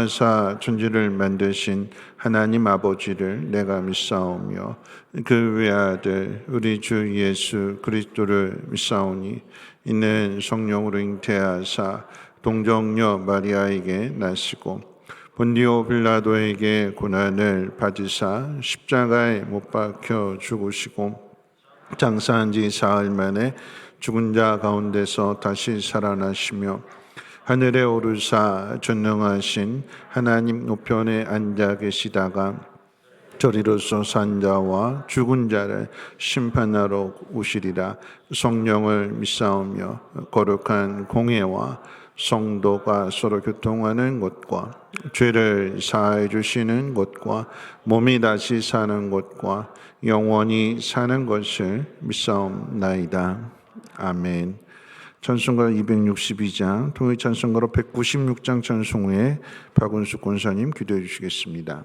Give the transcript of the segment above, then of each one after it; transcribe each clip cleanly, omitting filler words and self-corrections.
사 천지를 만드신 하나님 아버지를 내가 믿사오며 그 외아들 우리 주 예수 그리스도를 믿사오니 이는 성령으로 잉태하사 동정녀 마리아에게 나시고 본디오 빌라도에게 고난을 받으사 십자가에 못 박혀 죽으시고 장사한 지 사흘 만에 죽은 자 가운데서 다시 살아나시며 하늘에 오르사 전능하신 하나님 우편에 앉아 계시다가 저리로서 산 자와 죽은 자를 심판하러 오시리라. 성령을 믿사오며 거룩한 공회와 성도가 서로 교통하는 것과 죄를 사해 주시는 것과 몸이 다시 사는 것과 영원히 사는 것을 믿사옵나이다. 아멘. 찬송가 262장, 통일 찬송가로 196장 찬송 후에 박은숙 권사님 기도해 주시겠습니다.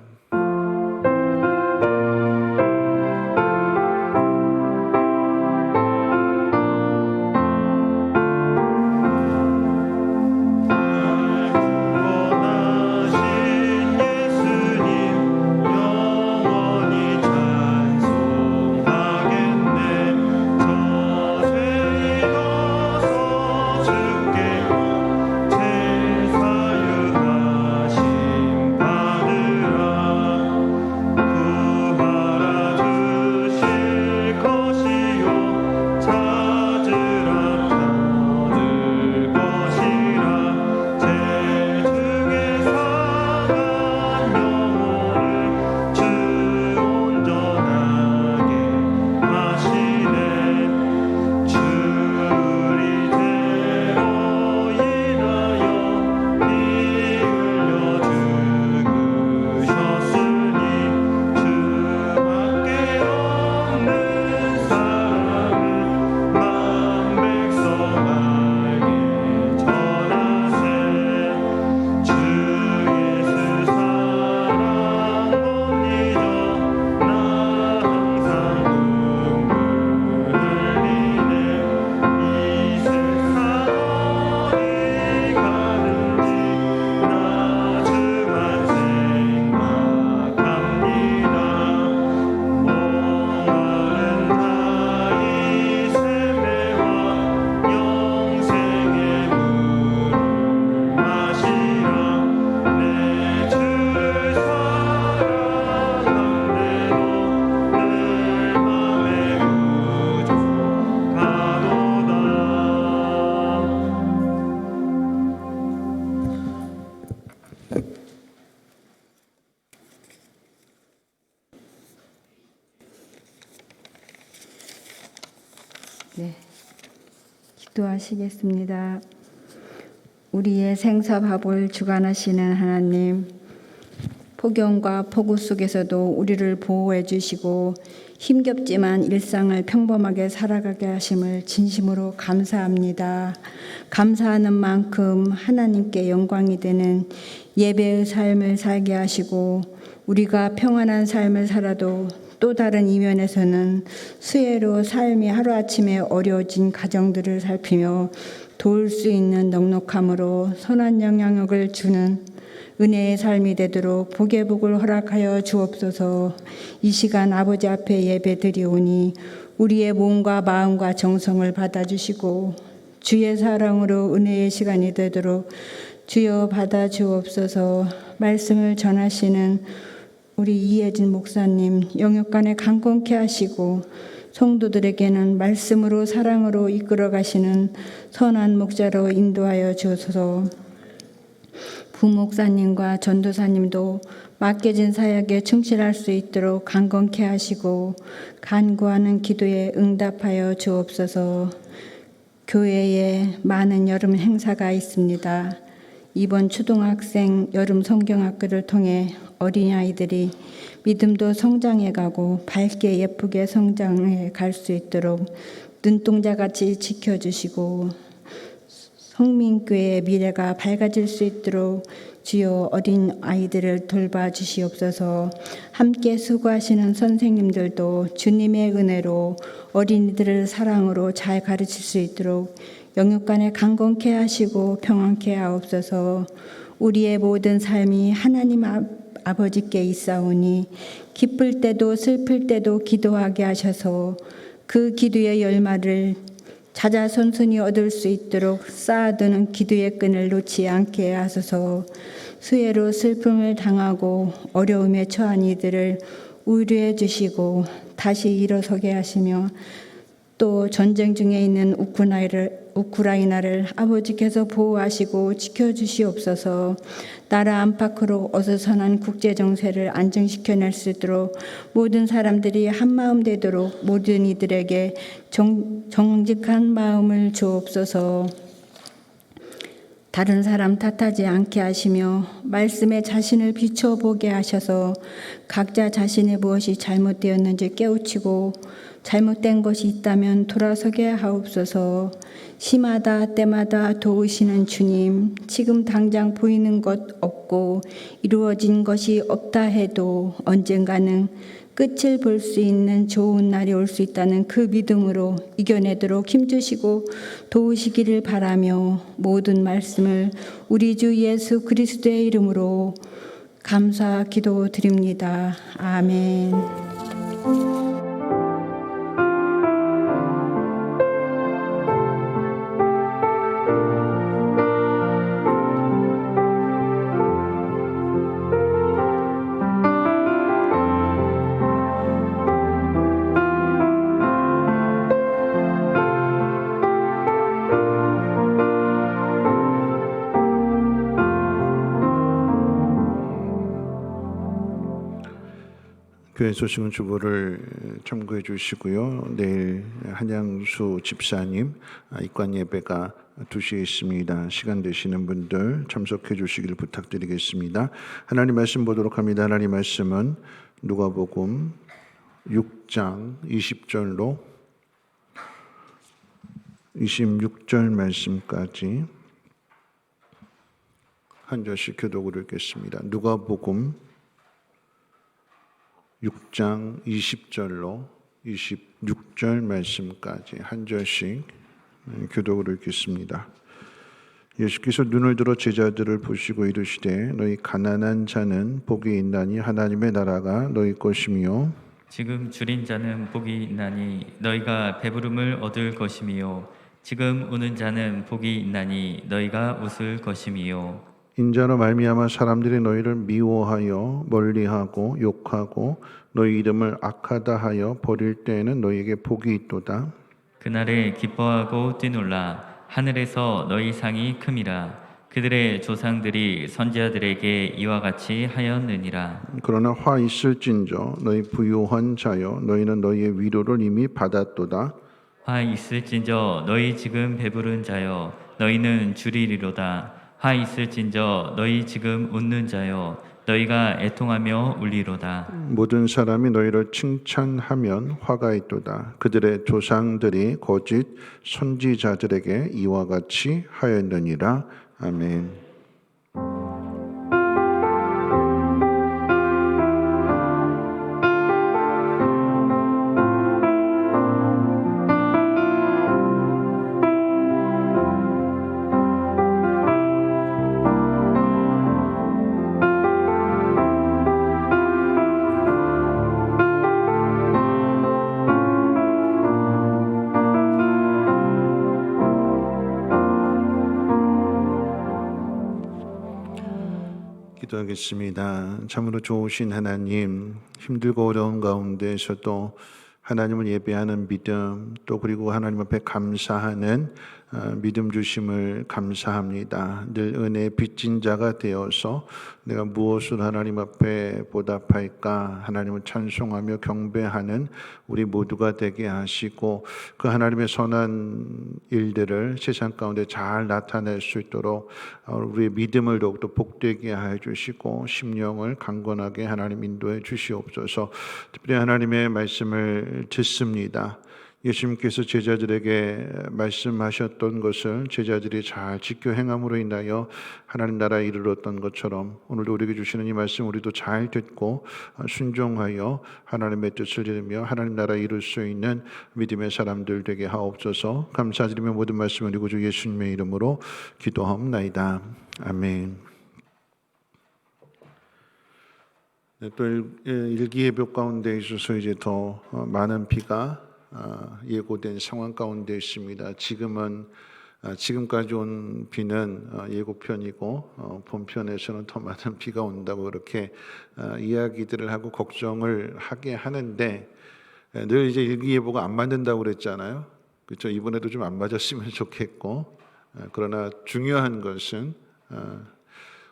네, 기도하시겠습니다. 우리의 생사밥을 주관하시는 하나님, 폭염과 폭우 속에서도 우리를 보호해 주시고 힘겹지만 일상을 평범하게 살아가게 하심을 진심으로 감사합니다. 감사하는 만큼 하나님께 영광이 되는 예배의 삶을 살게 하시고 우리가 평안한 삶을 살아도 또 다른 이면에서는 수혜로 삶이 하루아침에 어려워진 가정들을 살피며 도울 수 있는 넉넉함으로 선한 영향력을 주는 은혜의 삶이 되도록 복의 복을 허락하여 주옵소서. 이 시간 아버지 앞에 예배드리오니 우리의 몸과 마음과 정성을 받아주시고 주의 사랑으로 은혜의 시간이 되도록 주여 받아주옵소서. 말씀을 전하시는 우리 이혜진 목사님 영육간에 강건케 하시고 성도들에게는 말씀으로 사랑으로 이끌어 가시는 선한 목자로 인도하여 주옵소서. 부목사님과 전도사님도 맡겨진 사역에 충실할 수 있도록 강건케 하시고 간구하는 기도에 응답하여 주옵소서. 교회에 많은 여름 행사가 있습니다. 이번 초등학생 여름 성경학교를 통해 어린아이들이 믿음도 성장해가고 밝게 예쁘게 성장해 갈 수 있도록 눈동자같이 지켜주시고 성민교회의 미래가 밝아질 수 있도록 주여 어린 아이들을 돌봐주시옵소서. 함께 수고하시는 선생님들도 주님의 은혜로 어린이들을 사랑으로 잘 가르칠 수 있도록 영육간에 강건케 하시고 평안케 하옵소서. 우리의 모든 삶이 하나님 아버지께 있사오니 기쁠 때도 슬플 때도 기도하게 하셔서 그 기도의 열매를 자자손손이 얻을 수 있도록 쌓아두는 기도의 끈을 놓지 않게 하소서. 수혜로 슬픔을 당하고 어려움에 처한 이들을 위로해 주시고 다시 일어서게 하시며 또 전쟁 중에 있는 우크라이나를 아버지께서 보호하시고 지켜주시옵소서. 나라 안팎으로 어수선한 국제 정세를 안정시켜낼 수 있도록 모든 사람들이 한마음 되도록 모든 이들에게 정직한 마음을 주옵소서. 다른 사람 탓하지 않게 하시며 말씀에 자신을 비춰보게 하셔서 각자 자신의 무엇이 잘못되었는지 깨우치고 잘못된 것이 있다면 돌아서게 하옵소서. 시마다 때마다 도우시는 주님, 지금 당장 보이는 것 없고 이루어진 것이 없다 해도 언젠가는 끝을 볼 수 있는 좋은 날이 올 수 있다는 그 믿음으로 이겨내도록 힘주시고 도우시기를 바라며 모든 말씀을 우리 주 예수 그리스도의 이름으로 감사 기도드립니다. 아멘. 교회 소식은 주보를 참고해 주시고요. 내일 한양수 집사님 입관 예배가 2시에 있습니다. 시간 되시는 분들 참석해 주시기를 부탁드리겠습니다. 하나님 말씀 보도록 합니다. 하나님 말씀은 누가복음 6장 20절로 26절 말씀까지 한 절씩 교독을 읽겠습니다. 누가복음 6장 20절로 26절 말씀까지 한 절씩 교독을 읽겠습니다. 예수께서 눈을 들어 제자들을 보시고 이르시되 너희 가난한 자는 복이 있나니 하나님의 나라가 너희 것이며 지금 줄인 자는 복이 있나니 너희가 배부름을 얻을 것이며 지금 우는 자는 복이 있나니 너희가 웃을 것이며 인자로 말미암아 사람들이 너희를 미워하여 멀리하고 욕하고 너희 이름을 악하다 하여 버릴 때에는 너희에게 복이 있도다. 그날에 기뻐하고 뛰놀라 하늘에서 너희 상이 큼이라 그들의 조상들이 선지자들에게 이와 같이 하였느니라. 그러나 화 있을진저 너희 부요한 자여 너희는 너희의 위로를 이미 받았도다. 화 있을진저 너희 지금 배부른 자여 너희는 줄이리로다. 화 있을진저 너희 지금 웃는 자여 너희가 애통하며 울리로다. 모든 사람이 너희를 칭찬하면 화가 있도다. 그들의 조상들이 거짓 선지자들에게 이와 같이 하였느니라. 아멘. 기도하겠습니다. 참으로 좋으신 하나님, 힘들고 어려운 가운데서도 하나님을 예배하는 믿음, 또 그리고 하나님 앞에 감사하는 믿음 주심을 감사합니다. 늘 은혜의 빚진 자가 되어서 내가 무엇을 하나님 앞에 보답할까 하나님을 찬송하며 경배하는 우리 모두가 되게 하시고 그 하나님의 선한 일들을 세상 가운데 잘 나타낼 수 있도록 우리의 믿음을 더욱더 복되게 해 주시고 심령을 강건하게 하나님 인도해 주시옵소서. 특별히 하나님의 말씀을 듣습니다. 예수님께서 제자들에게 말씀하셨던 것을 제자들이 잘 지켜 행함으로 인하여 하나님 나라에 이르렀던 것처럼 오늘도 우리에게 주시는 이 말씀 우리도 잘 듣고 순종하여 하나님의 뜻을 이루며 하나님 나라에 이룰 수 있는 믿음의 사람들 되게 하옵소서. 감사드리며 모든 말씀을 우리 구주 예수님의 이름으로 기도하옵나이다. 아멘. 또 일기예보 가운데 있어서 이제 더 많은 비가 예고된 상황 가운데 있습니다. 지금까지 온 비는 예고편이고 본편에서는 더 많은 비가 온다고 그렇게 이야기들을 하고 걱정을 하게 하는데, 늘 이제 일기예보가 안 맞는다고 그랬잖아요. 그렇죠? 이번에도 좀 안 맞았으면 좋겠고, 그러나 중요한 것은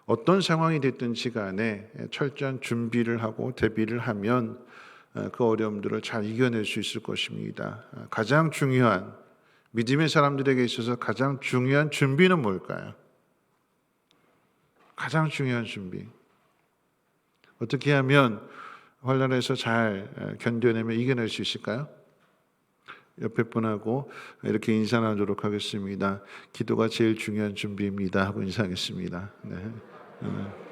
어떤 상황이 됐든지 간에 철저한 준비를 하고 대비를 하면 그 어려움들을 잘 이겨낼 수 있을 것입니다. 가장 중요한, 믿음의 사람들에게 있어서 가장 중요한 준비는 뭘까요? 가장 중요한 준비. 어떻게 하면 환난에서 잘 견뎌내며 이겨낼 수 있을까요? 옆에 분하고 이렇게 인사 나누도록 하겠습니다. 기도가 제일 중요한 준비입니다 하고 인사하겠습니다. 네.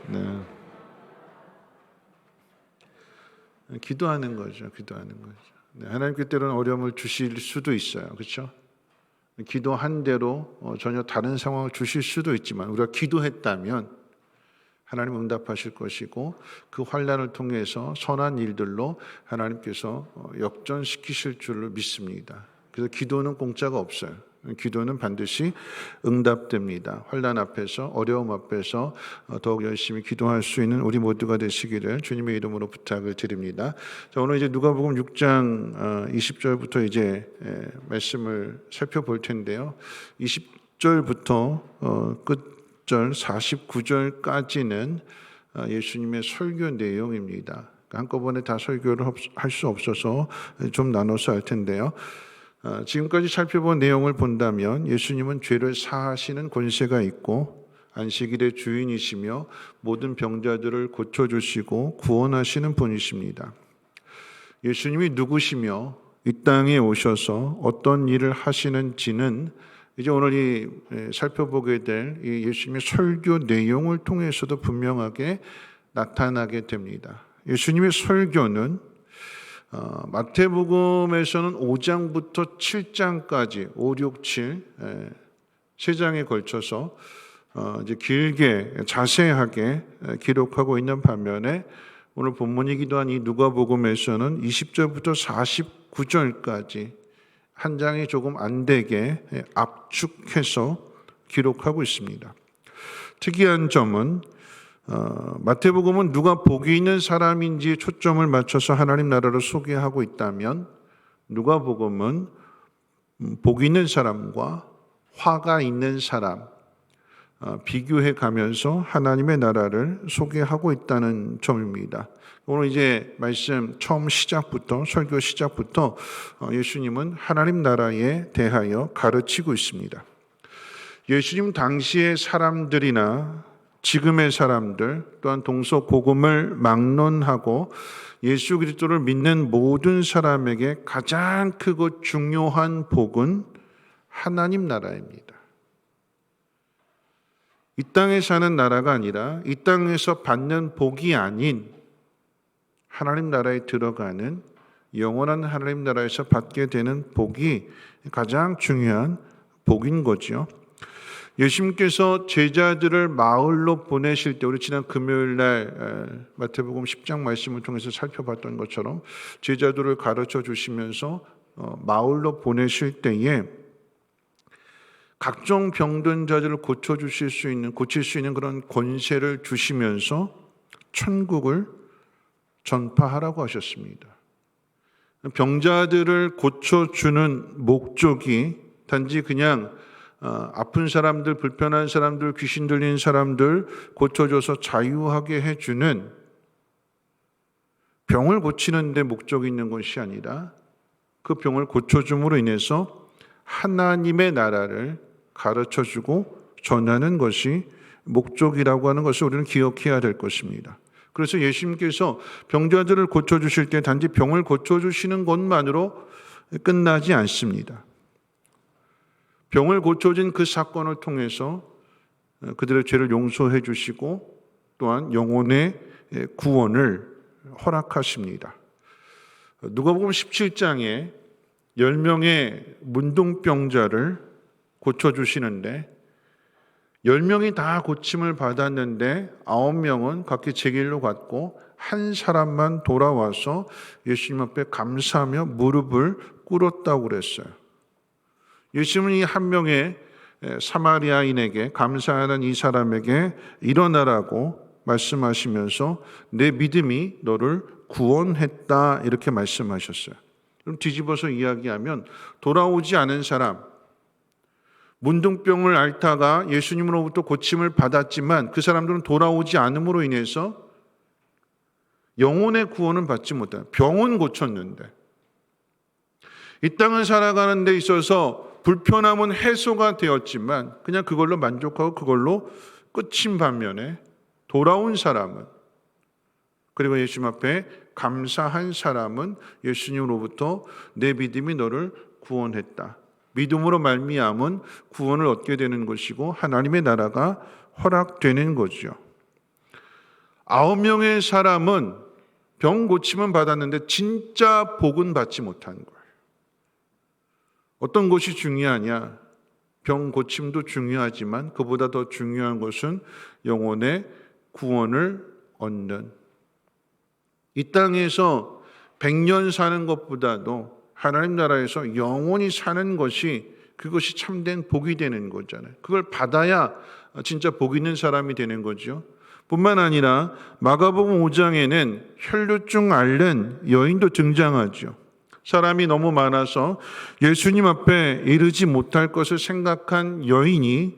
네. 기도하는 거죠. 네. 하나님께 때로는 어려움을 주실 수도 있어요. 그렇죠? 기도한 대로 전혀 다른 상황을 주실 수도 있지만 우리가 기도했다면 하나님 응답하실 것이고, 그 환난을 통해서 선한 일들로 하나님께서 역전시키실 줄로 믿습니다. 그래서 기도는 공짜가 없어요. 기도는 반드시 응답됩니다. 환난 앞에서, 어려움 앞에서 더욱 열심히 기도할 수 있는 우리 모두가 되시기를 주님의 이름으로 부탁을 드립니다. 자, 오늘 이제 누가복음 6장 20절부터 이제 말씀을 살펴볼 텐데요. 20절부터 끝절 49절까지는 예수님의 설교 내용입니다. 한꺼번에 다 설교를 할 수 없어서 좀 나눠서 할 텐데요. 지금까지 살펴본 내용을 본다면 예수님은 죄를 사하시는 권세가 있고 안식일의 주인이시며 모든 병자들을 고쳐주시고 구원하시는 분이십니다. 예수님이 누구시며 이 땅에 오셔서 어떤 일을 하시는지는 이제 오늘 살펴보게 될 이 예수님의 설교 내용을 통해서도 분명하게 나타나게 됩니다. 예수님의 설교는 마태복음에서는 5장부터 7장까지 5, 6, 7 세 장에 걸쳐서 이제 길게 자세하게 기록하고 있는 반면에 오늘 본문이기도 한 이 누가복음에서는 20절부터 49절까지 한 장이 조금 안 되게 압축해서 기록하고 있습니다. 특이한 점은 마태복음은 누가 복이 있는 사람인지 초점을 맞춰서 하나님 나라를 소개하고 있다면, 누가복음은 복이 있는 사람과 화가 있는 사람 비교해 가면서 하나님의 나라를 소개하고 있다는 점입니다. 오늘 이제 말씀 처음 시작부터, 설교 시작부터 예수님은 하나님 나라에 대하여 가르치고 있습니다. 예수님 당시의 사람들이나 지금의 사람들, 또한 동서고금을 막론하고 예수 그리스도를 믿는 모든 사람에게 가장 크고 중요한 복은 하나님 나라입니다. 이 땅에 사는 나라가 아니라 이 땅에서 받는 복이 아닌 하나님 나라에 들어가는 영원한 하나님 나라에서 받게 되는 복이 가장 중요한 복인 거죠. 예수님께서 제자들을 마을로 보내실 때, 우리 지난 금요일 날 마태복음 10장 말씀을 통해서 살펴봤던 것처럼 제자들을 가르쳐 주시면서 마을로 보내실 때에 각종 병든 자들을 고칠 수 있는 그런 권세를 주시면서 천국을 전파하라고 하셨습니다. 병자들을 고쳐주는 목적이 단지 그냥 아픈 사람들, 불편한 사람들, 귀신 들린 사람들 고쳐줘서 자유하게 해주는, 병을 고치는 데 목적이 있는 것이 아니라 그 병을 고쳐줌으로 인해서 하나님의 나라를 가르쳐주고 전하는 것이 목적이라고 하는 것을 우리는 기억해야 될 것입니다. 그래서 예수님께서 병자들을 고쳐주실 때 단지 병을 고쳐주시는 것만으로 끝나지 않습니다. 병을 고쳐진 그 사건을 통해서 그들의 죄를 용서해 주시고 또한 영혼의 구원을 허락하십니다. 누가복음 17장에 10명의 문둥병자를 고쳐주시는데 10명이 다 고침을 받았는데 9명은 각기 제 길로 갔고 한 사람만 돌아와서 예수님 앞에 감사하며 무릎을 꿇었다고 그랬어요. 예수님은 이 한 명의 사마리아인에게, 감사하는 이 사람에게 일어나라고 말씀하시면서 내 믿음이 너를 구원했다 이렇게 말씀하셨어요. 그럼 뒤집어서 이야기하면 돌아오지 않은 사람, 문둥병을 앓다가 예수님으로부터 고침을 받았지만 그 사람들은 돌아오지 않음으로 인해서 영혼의 구원은 받지 못한, 병은 고쳤는데 이 땅을 살아가는 데 있어서 불편함은 해소가 되었지만 그냥 그걸로 만족하고 그걸로 끝인 반면에 돌아온 사람은, 그리고 예수님 앞에 감사한 사람은 예수님으로부터 내 믿음이 너를 구원했다. 믿음으로 말미암은 구원을 얻게 되는 것이고 하나님의 나라가 허락되는 거죠. 9명의 사람은 병 고침은 받았는데 진짜 복은 받지 못한 거예요. 어떤 것이 중요하냐? 병 고침도 중요하지만 그보다 더 중요한 것은 영혼의 구원을 얻는, 이 땅에서 100년 사는 것보다도 하나님 나라에서 영원히 사는 것이, 그것이 참된 복이 되는 거잖아요. 그걸 받아야 진짜 복 있는 사람이 되는 거죠. 뿐만 아니라 마가복음 5장에는 혈루증 앓는 여인도 등장하죠. 사람이 너무 많아서 예수님 앞에 이르지 못할 것을 생각한 여인이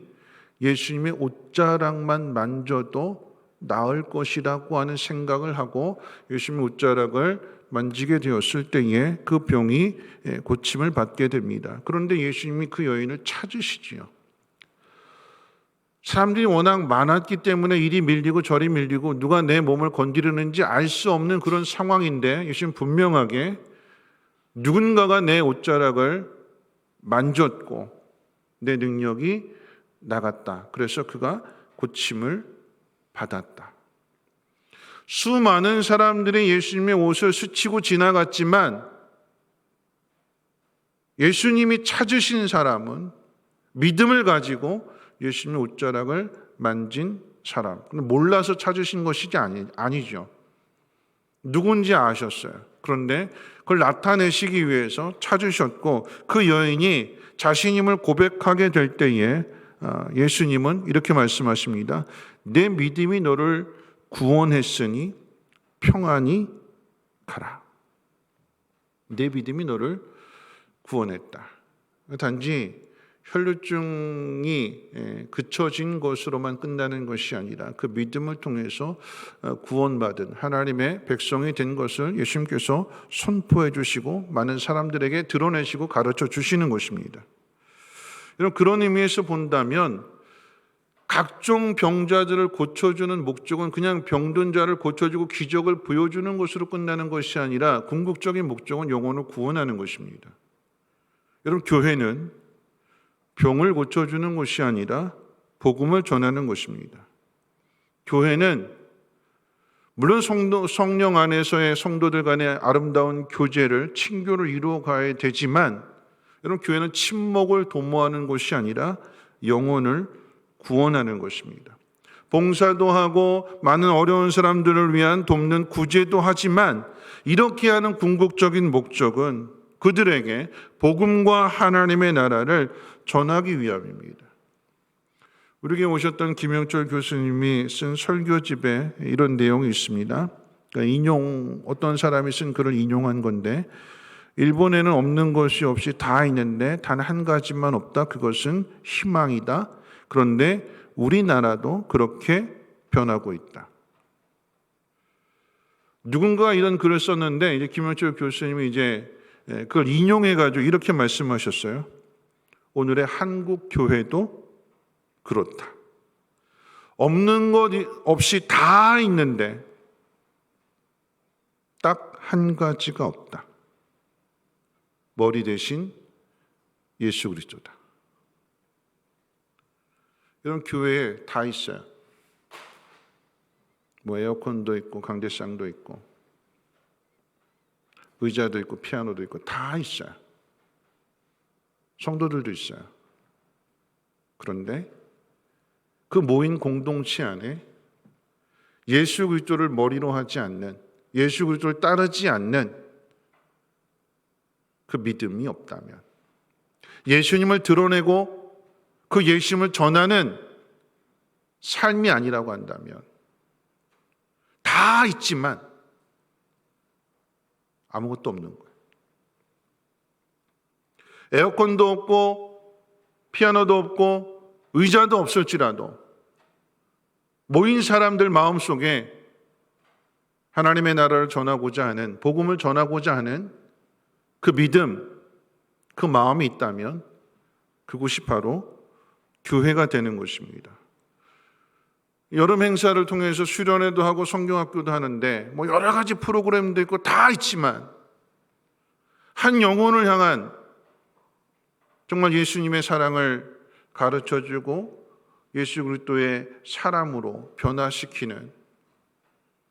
예수님의 옷자락만 만져도 나을 것이라고 하는 생각을 하고 예수님의 옷자락을 만지게 되었을 때에 그 병이 고침을 받게 됩니다. 그런데 예수님이 그 여인을 찾으시지요. 사람들이 워낙 많았기 때문에 이리 밀리고 저리 밀리고 누가 내 몸을 건드리는지 알 수 없는 그런 상황인데 예수님 분명하게 누군가가 내 옷자락을 만졌고 내 능력이 나갔다. 그래서 그가 고침을 받았다. 수많은 사람들이 예수님의 옷을 스치고 지나갔지만 예수님이 찾으신 사람은 믿음을 가지고 예수님의 옷자락을 만진 사람. 몰라서 찾으신 것이 아니죠. 누군지 아셨어요. 그런데 그걸 나타내시기 위해서 찾으셨고 그 여인이 자신임을 고백하게 될 때에 예수님은 이렇게 말씀하십니다. 내 믿음이 너를 구원했으니 평안히 가라. 내 믿음이 너를 구원했다. 단지 혈루증이 그쳐진 것으로만 끝나는 것이 아니라 그 믿음을 통해서 구원받은 하나님의 백성이 된 것을 예수님께서 선포해 주시고 많은 사람들에게 드러내시고 가르쳐 주시는 것입니다. 여러분, 그런 의미에서 본다면 각종 병자들을 고쳐주는 목적은 그냥 병든 자를 고쳐주고 기적을 보여주는 것으로 끝나는 것이 아니라 궁극적인 목적은 영혼을 구원하는 것입니다. 여러분, 교회는 병을 고쳐주는 것이 아니라 복음을 전하는 것입니다. 교회는 물론 성령 안에서의 성도들 간의 아름다운 교제를, 친교를 이루어 가야 되지만 여러분, 교회는 친목을 도모하는 것이 아니라 영혼을 구원하는 것입니다. 봉사도 하고 많은 어려운 사람들을 위한 돕는 구제도 하지만 이렇게 하는 궁극적인 목적은 그들에게 복음과 하나님의 나라를 전하기 위함입니다. 우리에게 오셨던 김영철 교수님이 쓴 설교집에 이런 내용이 있습니다. 그러니까 어떤 사람이 쓴 글을 인용한 건데, 일본에는 없는 것이 없이 다 있는데 단 한 가지만 없다. 그것은 희망이다. 그런데 우리나라도 그렇게 변하고 있다. 누군가 이런 글을 썼는데 이제 김영철 교수님이 이제 그걸 인용해가지고 이렇게 말씀하셨어요. 오늘의 한국 교회도 그렇다. 없는 것 없이 다 있는데 딱 한 가지가 없다. 머리 대신 예수 그리스도다. 이런 교회에 다 있어요. 뭐 에어컨도 있고 강대상도 있고 의자도 있고 피아노도 있고 다 있어요. 성도들도 있어요. 그런데 그 모인 공동체 안에 예수 그리스도를 머리로 하지 않는, 예수 그리스도를 따르지 않는 그 믿음이 없다면, 예수님을 드러내고 그 예수님을 전하는 삶이 아니라고 한다면, 다 있지만 아무것도 없는 거예요. 에어컨도 없고 피아노도 없고 의자도 없을지라도 모인 사람들 마음속에 하나님의 나라를 전하고자 하는, 복음을 전하고자 하는 그 믿음, 그 마음이 있다면 그곳이 바로 교회가 되는 것입니다. 여름 행사를 통해서 수련회도 하고 성경학교도 하는데 뭐 여러 가지 프로그램도 있고 다 있지만 한 영혼을 향한 정말 예수님의 사랑을 가르쳐주고 예수 그리스도의 사람으로 변화시키는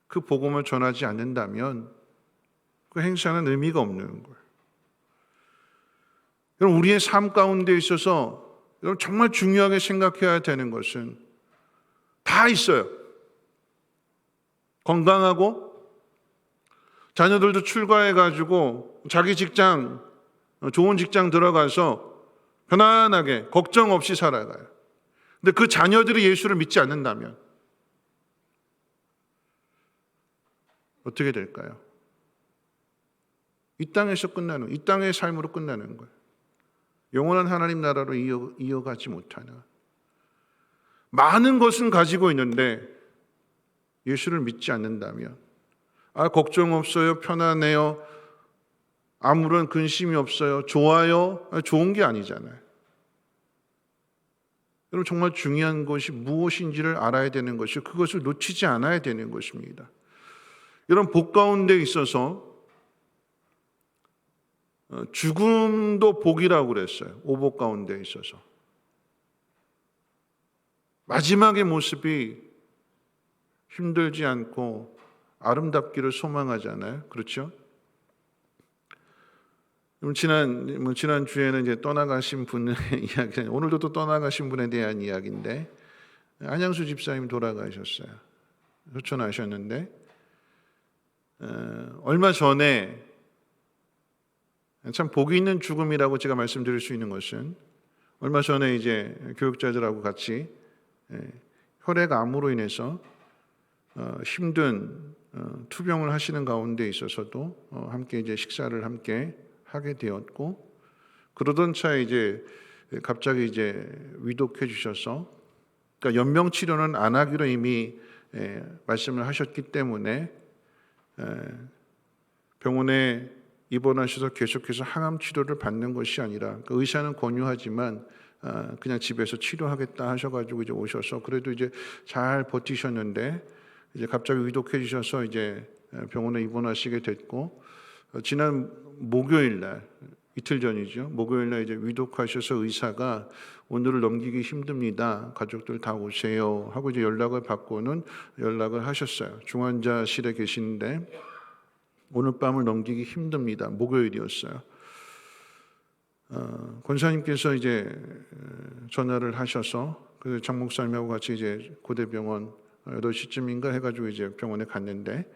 그 복음을 전하지 않는다면 그 행사는 의미가 없는 거예요. 여러분, 우리의 삶 가운데 있어서 여러분 정말 중요하게 생각해야 되는 것은 다 있어요. 건강하고 자녀들도 출가해가지고 자기 직장, 좋은 직장 들어가서 편안하게 걱정 없이 살아가요. 근데 그 자녀들이 예수를 믿지 않는다면 어떻게 될까요? 이 땅에서 끝나는, 이 땅의 삶으로 끝나는 거예요. 영원한 하나님 나라로 이어가지 못하는, 많은 것은 가지고 있는데 예수를 믿지 않는다면, 걱정 없어요, 편안해요, 아무런 근심이 없어요, 좋아요, 좋은 게 아니잖아요. 여러분, 정말 중요한 것이 무엇인지를 알아야 되는 것이고 그것을 놓치지 않아야 되는 것입니다. 이런 복 가운데 있어서 죽음도 복이라고 그랬어요. 오복 가운데 있어서 마지막의 모습이 힘들지 않고 아름답기를 소망하잖아요. 그렇죠? 지난 주에는 이제 떠나가신 분의 이야기, 오늘도 또 떠나가신 분에 대한 이야기인데, 안양수 집사님 돌아가셨어요. 소천하셨는데, 얼마 전에, 참 복이 있는 죽음이라고 제가 말씀드릴 수 있는 것은, 얼마 전에 이제 교육자들하고 같이 혈액암으로 인해서 힘든 투병을 하시는 가운데 있어서도 함께 이제 식사를 함께 하게 되었고, 그러던 차에 이제 갑자기 이제 위독해 주셔서, 그러니까 연명 치료는 안 하기로 이미 말씀을 하셨기 때문에 병원에 입원하셔서 계속해서 항암 치료를 받는 것이 아니라, 그 의사는 권유하지만 그냥 집에서 치료하겠다 하셔가지고 이제 오셔서 그래도 이제 잘 버티셨는데, 이제 갑자기 위독해 주셔서 이제 병원에 입원하시게 됐고, 지난 목요일 날, 이틀 전이죠. 목요일 날 이제 위독하셔서 의사가 오늘을 넘기기 힘듭니다, 가족들 다 오세요 하고 이제 연락을 받고는 연락을 하셨어요. 중환자실에 계시는데 오늘 밤을 넘기기 힘듭니다. 목요일이었어요. 권사님께서 이제 전화를 하셔서 그 장 목사님하고 같이 이제 고대병원 8시쯤인가 해가지고 이제 병원에 갔는데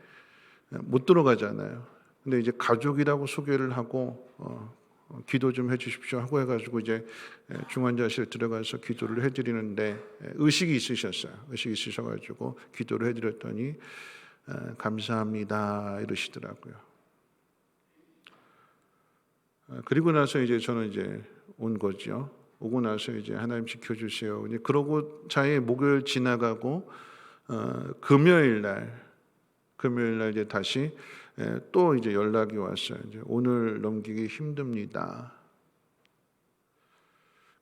못 들어가잖아요. 근데 이제 가족이라고 소개를 하고 기도 좀 해주십시오 하고 해가지고 이제 중환자실에 들어가서 기도를 해드리는데 의식이 있으셨어요. 의식이 있으셔가지고 기도를 해드렸더니 감사합니다 이러시더라고요. 그리고 나서 이제 저는 이제 온 거죠. 오고 나서 이제 하나님 지켜주세요. 그러고 차에 목요일 지나가고 금요일 날 이제 다시 또 이제 연락이 왔어요. 이제 오늘 넘기기 힘듭니다.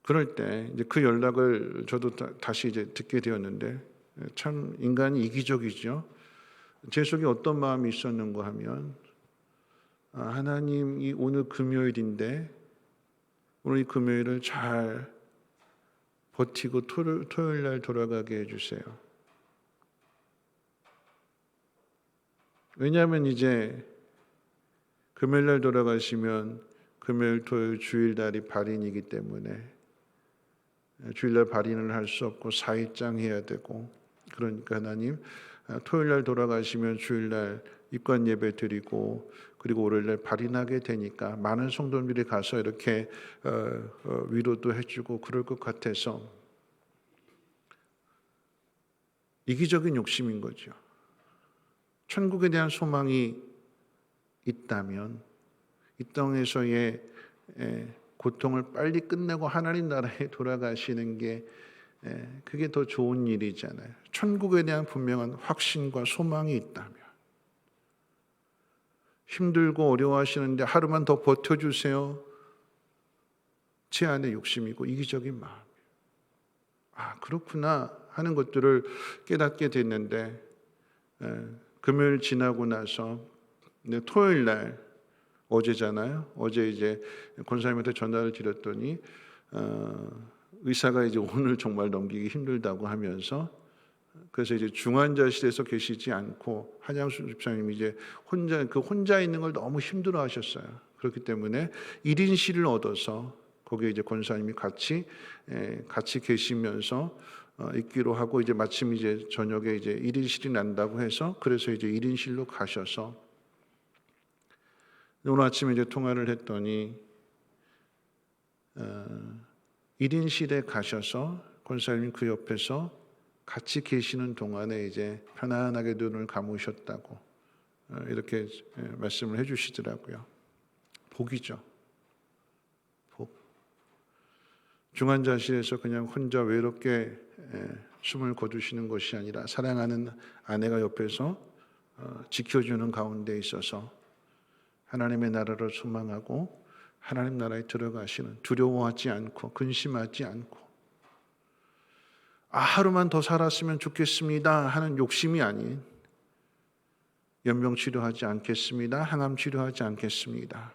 그럴 때 이제 그 연락을 저도 다시 이제 듣게 되었는데, 참 인간이 이기적이죠. 제 속에 어떤 마음이 있었는가 하면, 하나님이 오늘 금요일인데 오늘 이 금요일을 잘 버티고 토요일 날 돌아가게 해주세요. 왜냐하면 이제 금요일 날 돌아가시면 금요일, 토요일, 주일 날이 발인이기 때문에 주일날 발인을 할 수 없고 4일장 해야 되고, 그러니까 하나님 토요일날 돌아가시면 주일날 입관 예배 드리고 그리고 월요일날 발인하게 되니까 많은 성도들이 가서 이렇게 위로도 해주고 그럴 것 같아서 이기적인 욕심인 거죠. 천국에 대한 소망이 있다면 이 땅에서의 고통을 빨리 끝내고 하나님 나라에 돌아가시는 게 그게 더 좋은 일이잖아요. 천국에 대한 분명한 확신과 소망이 있다면, 힘들고 어려워하시는데 하루만 더 버텨주세요, 제 안에 욕심이고 이기적인 마음이에요. 아, 그렇구나 하는 것들을 깨닫게 됐는데, 금요일 지나고 나서 토요일 날, 어제잖아요. 어제 이제 권사님한테 전화를 드렸더니 의사가 이제 오늘 정말 넘기기 힘들다고 하면서, 그래서 이제 중환자실에서 계시지 않고 한양수 집사님이 이제 혼자 있는 걸 너무 힘들어하셨어요. 그렇기 때문에 1인실을 얻어서 거기에 이제 권사님이 같이 계시면서 있기로 하고, 이제 마침 이제 저녁에 이제 1인실이 난다고 해서 그래서 이제 1인실로 가셔서 오늘 아침에 이제 통화를 했더니 1인실에 가셔서 권사님이 그 옆에서 같이 계시는 동안에 이제 편안하게 눈을 감으셨다고 이렇게 말씀을 해주시더라고요. 복이죠. 복. 중환자실에서 그냥 혼자 외롭게 숨을 거두시는 것이 아니라 사랑하는 아내가 옆에서 지켜주는 가운데 있어서 하나님의 나라를 소망하고 하나님 나라에 들어가시는, 두려워하지 않고 근심하지 않고 하루만 더 살았으면 좋겠습니다 하는 욕심이 아닌, 연명 치료하지 않겠습니다, 항암 치료하지 않겠습니다,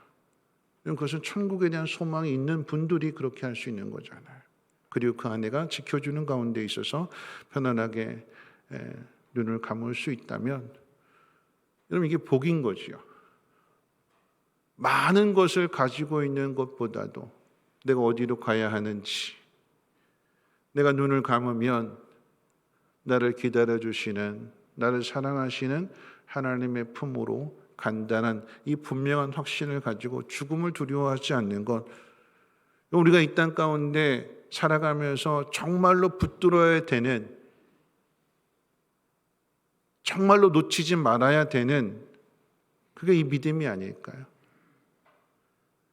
그것은 천국에 대한 소망이 있는 분들이 그렇게 할 수 있는 거잖아요. 그리고 그 아내가 지켜주는 가운데 있어서 편안하게 눈을 감을 수 있다면, 여러분 이게 복인 거지요. 많은 것을 가지고 있는 것보다도 내가 어디로 가야 하는지, 내가 눈을 감으면 나를 기다려주시는, 나를 사랑하시는 하나님의 품으로 간다는 이 분명한 확신을 가지고 죽음을 두려워하지 않는 것, 우리가 이 땅 가운데 살아가면서 정말로 붙들어야 되는, 정말로 놓치지 말아야 되는, 그게 이 믿음이 아닐까요?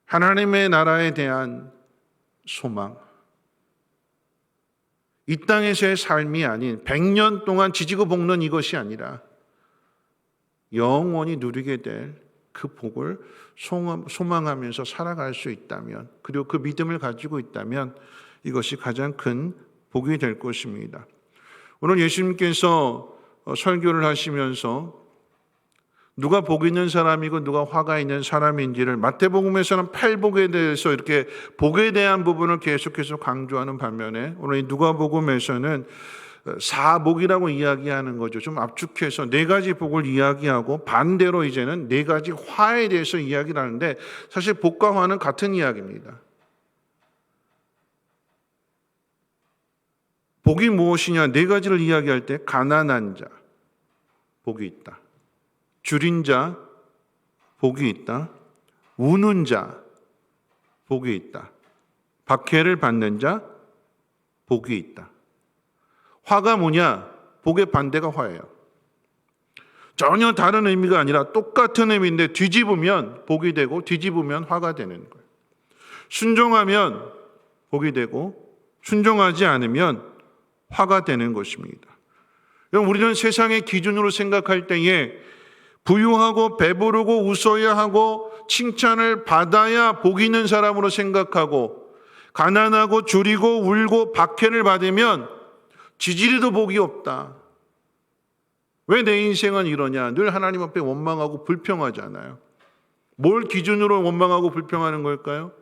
하나님의 나라에 대한 소망, 이 땅에서의 삶이 아닌 100년 동안 지지고 볶는 이것이 아니라 영원히 누리게 될 그 복을 소망하면서 살아갈 수 있다면, 그리고 그 믿음을 가지고 있다면 이것이 가장 큰 복이 될 것입니다. 오늘 예수님께서 설교를 하시면서 누가 복 있는 사람이고 누가 화가 있는 사람인지를 마태복음에서는 8복에 대해서 이렇게 복에 대한 부분을 계속해서 강조하는 반면에 오늘 이 누가복음에서는 4복이라고 이야기하는 거죠. 좀 압축해서 4가지 복을 이야기하고 반대로 이제는 4가지 화에 대해서 이야기를 하는데, 사실 복과 화는 같은 이야기입니다. 복이 무엇이냐? 4가지를 이야기할 때 가난한 자, 복이 있다. 줄인 자, 복이 있다. 우는 자, 복이 있다. 박해를 받는 자, 복이 있다. 화가 뭐냐? 복의 반대가 화예요. 전혀 다른 의미가 아니라 똑같은 의미인데 뒤집으면 복이 되고 뒤집으면 화가 되는 거예요. 순종하면 복이 되고 순종하지 않으면 화가 되는 것입니다. 우리는 세상의 기준으로 생각할 때에 부유하고 배부르고 웃어야 하고 칭찬을 받아야 복 있는 사람으로 생각하고, 가난하고 줄이고 울고 박해를 받으면 지지리도 복이 없다. 왜 내 인생은 이러냐? 늘 하나님 앞에 원망하고 불평하잖아요. 뭘 기준으로 원망하고 불평하는 걸까요?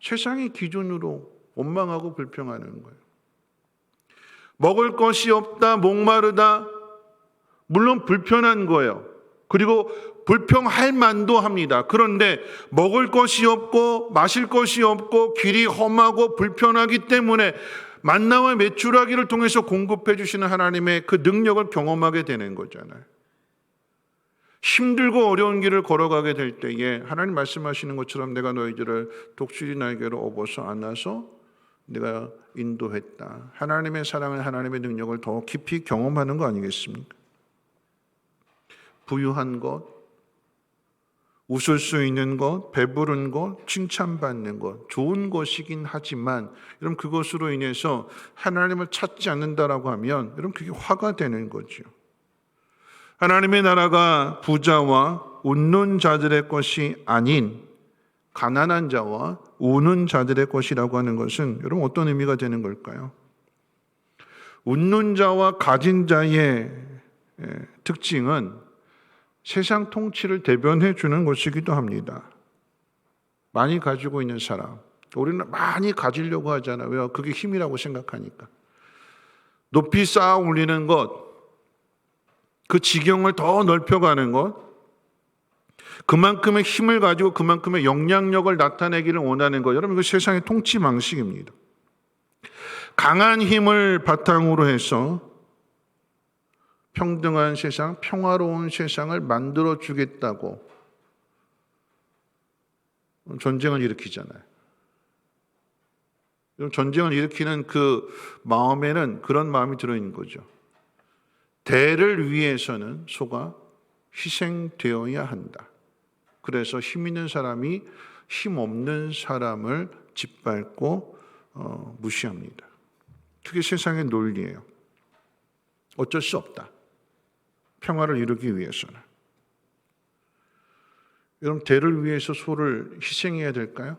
세상의 기준으로 원망하고 불평하는 거예요. 먹을 것이 없다, 목마르다, 물론 불편한 거예요. 그리고 불평할 만도 합니다. 그런데 먹을 것이 없고 마실 것이 없고 길이 험하고 불편하기 때문에 만나와 메추라기를 통해서 공급해 주시는 하나님의 그 능력을 경험하게 되는 거잖아요. 힘들고 어려운 길을 걸어가게 될 때에 하나님 말씀하시는 것처럼 내가 너희들을 독수리 날개로 업어서 안아서 내가 인도했다. 하나님의 사랑을, 하나님의 능력을 더 깊이 경험하는 거 아니겠습니까? 부유한 것, 웃을 수 있는 것, 배부른 것, 칭찬받는 것, 좋은 것이긴 하지만 여러분 그것으로 인해서 하나님을 찾지 않는다라고 하면 여러분 그게 화가 되는 거죠. 하나님의 나라가 부자와 웃는 자들의 것이 아닌 가난한 자와 우는 자들의 것이라고 하는 것은 여러분 어떤 의미가 되는 걸까요? 웃는 자와 가진 자의 특징은 세상 통치를 대변해 주는 것이기도 합니다. 많이 가지고 있는 사람, 우리는 많이 가지려고 하잖아요. 왜? 그게 힘이라고 생각하니까. 높이 쌓아 올리는 것, 그 지경을 더 넓혀가는 것, 그만큼의 힘을 가지고 그만큼의 영향력을 나타내기를 원하는 것. 여러분, 그 세상의 통치 방식입니다. 강한 힘을 바탕으로 해서 평등한 세상, 평화로운 세상을 만들어 주겠다고 전쟁을 일으키잖아요. 전쟁을 일으키는 그 마음에는 그런 마음이 들어있는 거죠. 대를 위해서는 소가 희생되어야 한다. 그래서 힘 있는 사람이 힘 없는 사람을 짓밟고 무시합니다. 그게 세상의 논리예요. 어쩔 수 없다. 평화를 이루기 위해서는. 여러분, 대를 위해서 소를 희생해야 될까요?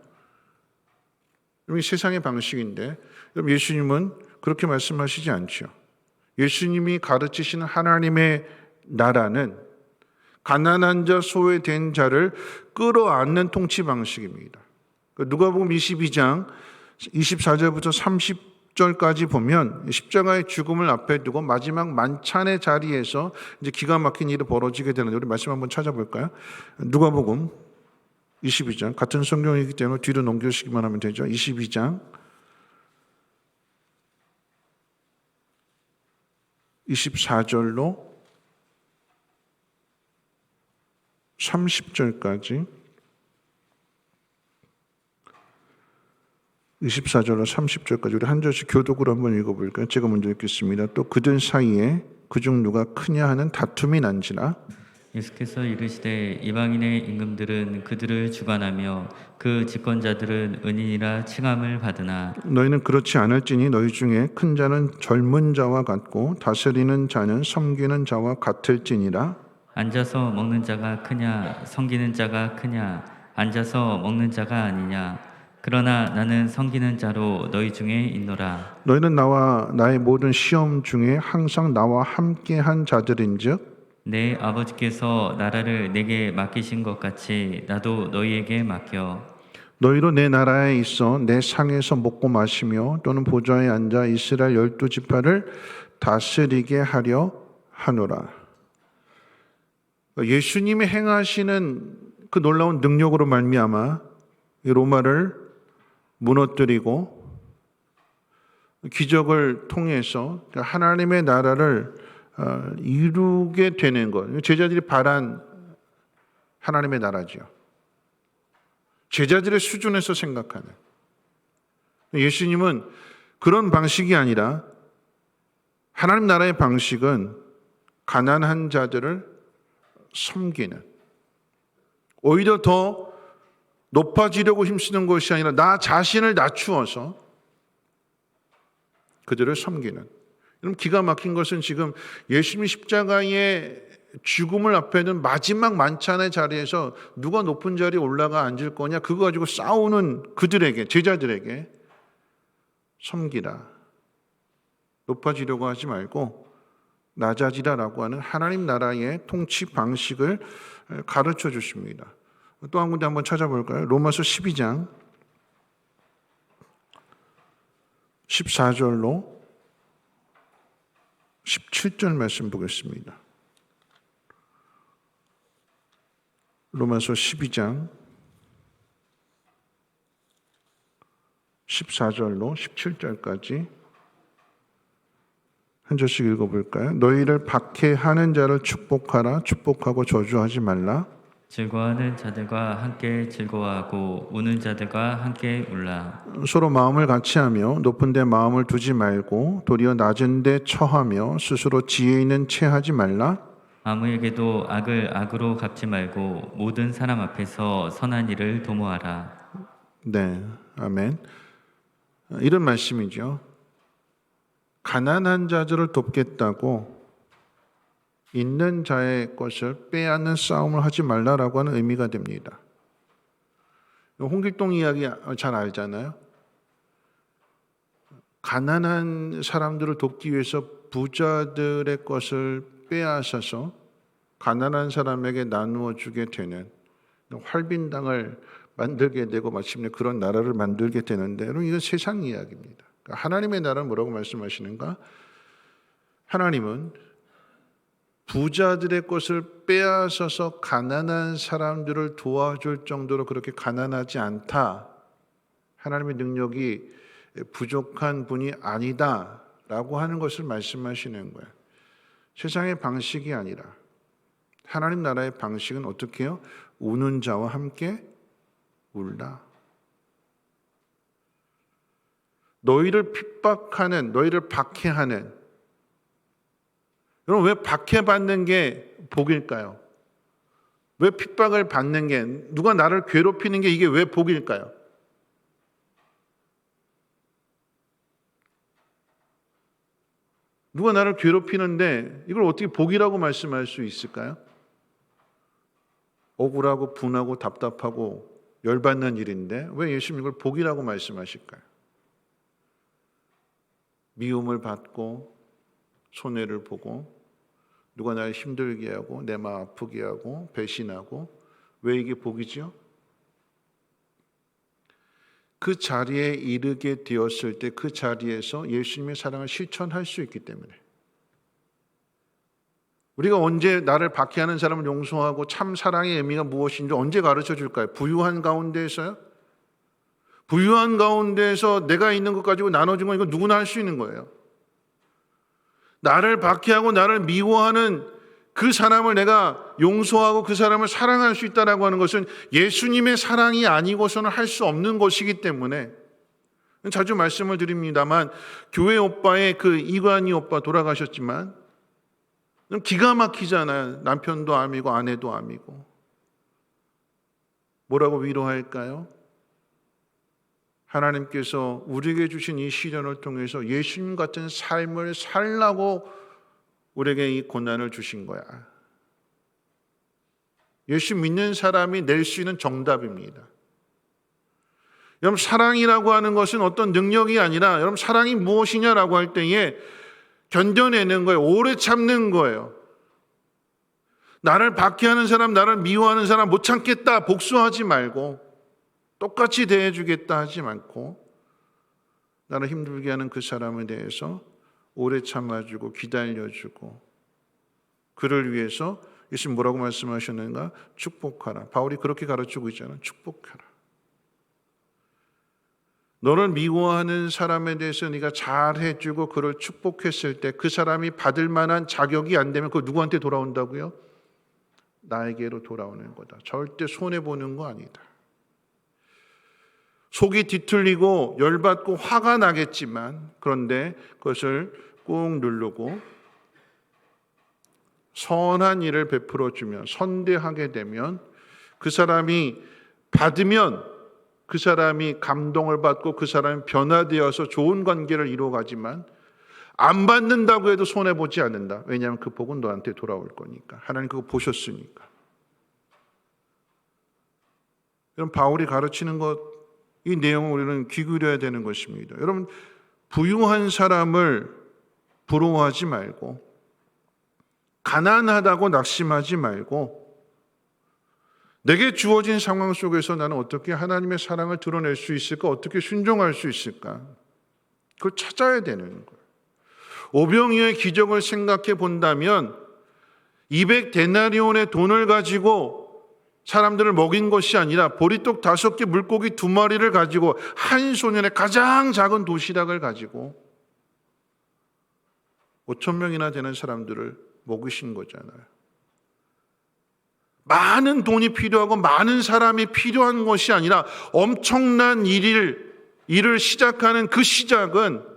여러분, 이 세상의 방식인데 여러분, 예수님은 그렇게 말씀하시지 않죠. 예수님이 가르치시는 하나님의 나라는 가난한 자, 소외된 자를 끌어안는 통치 방식입니다. 누가복음 22장 24절부터 30절까지 보면 십자가의 죽음을 앞에 두고 마지막 만찬의 자리에서 이제 기가 막힌 일이 벌어지게 되는데 우리 말씀 한번 찾아볼까요? 누가복음 22장 같은 성경이기 때문에 뒤로 넘겨주시기만 하면 되죠. 22장 24절로 30절까지 24절로 30절까지 우리 한 절씩 교독으로 한번 읽어볼까요? 제가 먼저 읽겠습니다. 또 그들 사이에 그중 누가 크냐 하는 다툼이 난지라 예수께서 이르시되 이방인의 임금들은 그들을 주관하며 그 집권자들은 은인이라 칭함을 받으나 너희는 그렇지 않을지니 너희 중에 큰 자는 젊은 자와 같고 다스리는 자는 섬기는 자와 같을지니라. 앉아서 먹는 자가 크냐 섬기는 자가 크냐 앉아서 먹는 자가 아니냐 그러나 나는 섬기는 자로 너희 중에 있노라. 너희는 나와 나의 모든 시험 중에 항상 나와 함께한 자들인즉 내 아버지께서 나라를 내게 맡기신 것 같이 나도 너희에게 맡겨 너희로 내 나라에 있어 내 상에서 먹고 마시며 또는 보좌에 앉아 이스라엘 12지파를 다스리게 하려 하노라. 예수님이 행하시는 그 놀라운 능력으로 말미암아 이 로마를 무너뜨리고 기적을 통해서 하나님의 나라를 이루게 되는 것. 제자들이 바란 하나님의 나라죠. 제자들의 수준에서 생각하는. 예수님은 그런 방식이 아니라 하나님 나라의 방식은 가난한 자들을 섬기는, 오히려 더 높아지려고 힘쓰는 것이 아니라 나 자신을 낮추어서 그들을 섬기는. 여러분, 기가 막힌 것은 지금 예수님이 십자가의 죽음을 앞에 둔 마지막 만찬의 자리에서 누가 높은 자리에 올라가 앉을 거냐 그거 가지고 싸우는 그들에게, 제자들에게 섬기라. 높아지려고 하지 말고 낮아지라라고 하는 하나님 나라의 통치 방식을 가르쳐 주십니다. 또 한 군데 한번 찾아볼까요? 로마서 12장 14절로 17절 말씀 보겠습니다. 로마서 12장 14절로 17절까지 한 절씩 읽어볼까요? 너희를 박해하는 자를 축복하라. 축복하고 저주하지 말라. 즐거워하는 자들과 함께 즐거워하고 우는 자들과 함께 울라. 서로 마음을 같이하며 높은 데 마음을 두지 말고 도리어 낮은 데 처하며 스스로 지혜 있는 채 하지 말라. 아무에게도 악을 악으로 갚지 말고 모든 사람 앞에서 선한 일을 도모하라. 네, 아멘. 이런 말씀이죠. 가난한 자들을 돕겠다고 있는 자의 것을 빼앗는 싸움을 하지 말라라고 하는 의미가 됩니다. 홍길동 이야기 잘 알잖아요. 가난한 사람들을 돕기 위해서 부자들의 것을 빼앗아서 가난한 사람에게 나누어 주게 되는 활빈당을 만들게 되고 마침내 그런 나라를 만들게 되는데, 여러분 이건 세상 이야기입니다. 그러니까 하나님의 나라는 뭐라고 말씀하시는가? 하나님은 부자들의 것을 빼앗아서 가난한 사람들을 도와줄 정도로 그렇게 가난하지 않다. 하나님의 능력이 부족한 분이 아니다라고 하는 것을 말씀하시는 거예요. 세상의 방식이 아니라 하나님 나라의 방식은 어떻게 해요? 우는 자와 함께 울라. 너희를 핍박하는, 너희를 박해하는, 여러분 왜 박해받는 게 복일까요? 왜 핍박을 받는 게, 누가 나를 괴롭히는 게 이게 왜 복일까요? 누가 나를 괴롭히는데 이걸 어떻게 복이라고 말씀할 수 있을까요? 억울하고 분하고 답답하고 열받는 일인데 왜 예수님 이걸 복이라고 말씀하실까요? 미움을 받고 손해를 보고 누가 나를 힘들게 하고 내 마음 아프게 하고 배신하고, 왜 이게 복이죠? 그 자리에 이르게 되었을 때 그 자리에서 예수님의 사랑을 실천할 수 있기 때문에. 우리가 언제 나를 박해하는 사람을 용서하고 참 사랑의 의미가 무엇인지 언제 가르쳐 줄까요? 부유한 가운데에서요? 부유한 가운데에서 내가 있는 것 가지고 나눠준 건 이거 누구나 할 수 있는 거예요. 나를 박해하고 나를 미워하는 그 사람을 내가 용서하고 그 사람을 사랑할 수 있다라고 하는 것은 예수님의 사랑이 아니고서는 할 수 없는 것이기 때문에, 자주 말씀을 드립니다만 교회 오빠의 그 이관희 오빠 돌아가셨지만 기가 막히잖아요. 남편도 암이고 아내도 암이고. 뭐라고 위로할까요? 하나님께서 우리에게 주신 이 시련을 통해서 예수님 같은 삶을 살라고 우리에게 이 고난을 주신 거야. 예수 믿는 사람이 낼 수 있는 정답입니다. 여러분 사랑이라고 하는 것은 어떤 능력이 아니라, 여러분 사랑이 무엇이냐라고 할 때에 견뎌내는 거예요. 오래 참는 거예요. 나를 박해하는 사람, 나를 미워하는 사람 못 참겠다 복수하지 말고, 똑같이 대해주겠다 하지 않고, 나를 힘들게 하는 그 사람에 대해서 오래 참아주고 기다려주고, 그를 위해서 예수님 뭐라고 말씀하셨는가? 축복하라. 바울이 그렇게 가르치고 있잖아요. 축복하라. 너를 미워하는 사람에 대해서 네가 잘해주고 그를 축복했을 때 그 사람이 받을 만한 자격이 안 되면 그거 누구한테 돌아온다고요? 나에게로 돌아오는 거다. 절대 손해보는 거 아니다. 속이 뒤틀리고 열받고 화가 나겠지만, 그런데 그것을 꾹 누르고 선한 일을 베풀어주면, 선대하게 되면 그 사람이 받으면 그 사람이 감동을 받고 그 사람이 변화되어서 좋은 관계를 이루어가지만, 안 받는다고 해도 손해보지 않는다. 왜냐하면 그 복은 너한테 돌아올 거니까. 하나님 그거 보셨으니까. 여러분 바울이 가르치는 것, 이 내용을 우리는 귀 기울여야 되는 것입니다. 여러분 부유한 사람을 부러워하지 말고, 가난하다고 낙심하지 말고, 내게 주어진 상황 속에서 나는 어떻게 하나님의 사랑을 드러낼 수 있을까? 어떻게 순종할 수 있을까? 그걸 찾아야 되는 거예요. 오병이어의 기적을 생각해 본다면 200데나리온의 돈을 가지고 사람들을 먹인 것이 아니라 보리떡 5개, 물고기 2마리를 가지고 한 소년의 가장 작은 도시락을 가지고 5,000명이나 되는 사람들을 먹이신 거잖아요. 많은 돈이 필요하고 많은 사람이 필요한 것이 아니라 엄청난 일을 시작하는 그 시작은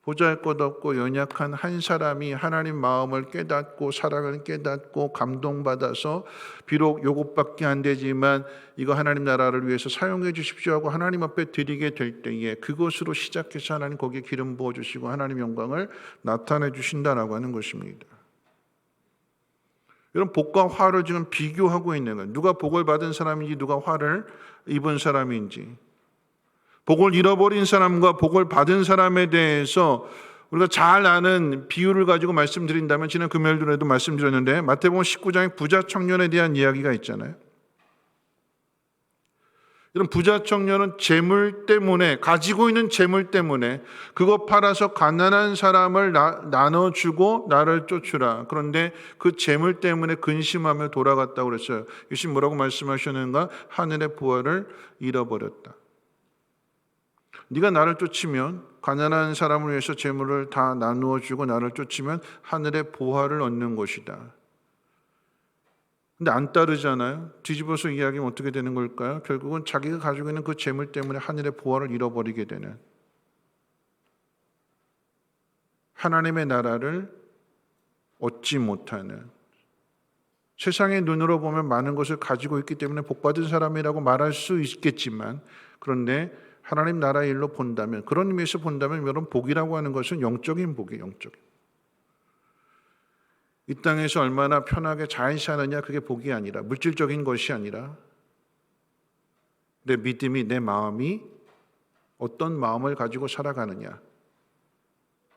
보잘것없고 연약한 한 사람이 하나님 마음을 깨닫고 사랑을 깨닫고 감동받아서 비록 요것밖에 안 되지만 이거 하나님 나라를 위해서 사용해 주십시오 하고 하나님 앞에 드리게 될 때에 그것으로 시작해서 하나님 거기에 기름 부어주시고 하나님 영광을 나타내 주신다라고 하는 것입니다. 이런 복과 화를 지금 비교하고 있는 거예요. 누가 복을 받은 사람인지 누가 화를 입은 사람인지. 복을 잃어버린 사람과 복을 받은 사람에 대해서 우리가 잘 아는 비유를 가지고 말씀드린다면 지난 금요일에도 말씀드렸는데 마태복음 19장에 부자 청년에 대한 이야기가 있잖아요. 이런 부자 청년은 재물 때문에 가지고 있는 재물 때문에 그거 팔아서 가난한 사람을 나눠주고 나를 쫓으라. 그런데 그 재물 때문에 근심하며 돌아갔다고 그랬어요. 예수님 뭐라고 말씀하셨는가? 하늘의 부활을 잃어버렸다. 네가 나를 쫓으면 가난한 사람을 위해서 재물을 다 나누어 주고 나를 쫓으면 하늘의 보화를 얻는 것이다. 근데 안 따르잖아요. 뒤집어서 이야기하면 어떻게 되는 걸까요? 결국은 자기가 가지고 있는 그 재물 때문에 하늘의 보화를 잃어버리게 되는, 하나님의 나라를 얻지 못하는, 세상의 눈으로 보면 많은 것을 가지고 있기 때문에 복받은 사람이라고 말할 수 있겠지만, 그런데 하나님 나라의 일로 본다면, 그런 의미에서 본다면 여러분 복이라고 하는 것은 영적인 복이에요. 영적인. 이 땅에서 얼마나 편하게 잘 사느냐, 그게 복이 아니라, 물질적인 것이 아니라 내 믿음이, 내 마음이 어떤 마음을 가지고 살아가느냐,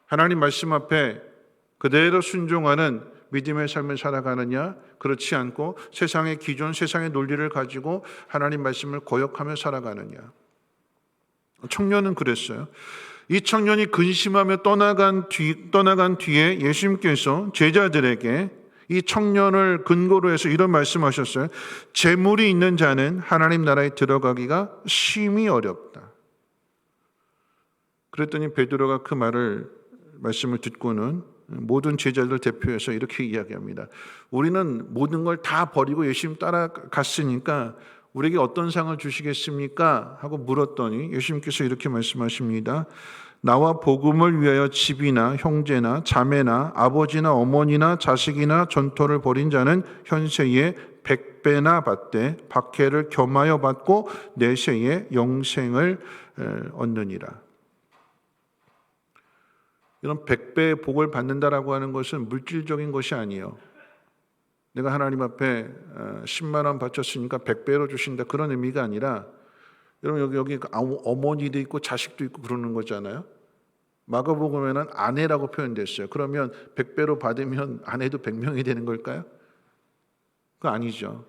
하나님 말씀 앞에 그대로 순종하는 믿음의 삶을 살아가느냐, 그렇지 않고 세상의 기존, 세상의 논리를 가지고 하나님 말씀을 거역하며 살아가느냐. 청년은 그랬어요. 이 청년이 근심하며 떠나간 뒤에 예수님께서 제자들에게 이 청년을 근거로 해서 이런 말씀하셨어요. 재물이 있는 자는 하나님 나라에 들어가기가 심히 어렵다. 그랬더니 베드로가 그 말씀을 듣고는 모든 제자들 대표해서 이렇게 이야기합니다. 우리는 모든 걸 다 버리고 예수님 따라갔으니까 우리에게 어떤 상을 주시겠습니까? 하고 물었더니 예수님께서 이렇게 말씀하십니다. 나와 복음을 위하여 집이나 형제나 자매나 아버지나 어머니나 자식이나 전토를 벌인 자는 현세에 100배나 받되 박해를 겸하여 받고 내세에 영생을 얻느니라. 이런 100배의 복을 받는다라고 하는 것은 물질적인 것이 아니에요. 내가 하나님 앞에 10만 원 바쳤으니까 100배로 주신다, 그런 의미가 아니라, 여러분 여기 어머니도 있고 자식도 있고 그러는 거잖아요. 마가복음에는 아내라고 표현됐어요. 그러면 100배로 받으면 아내도 100명이 되는 걸까요? 그거 아니죠.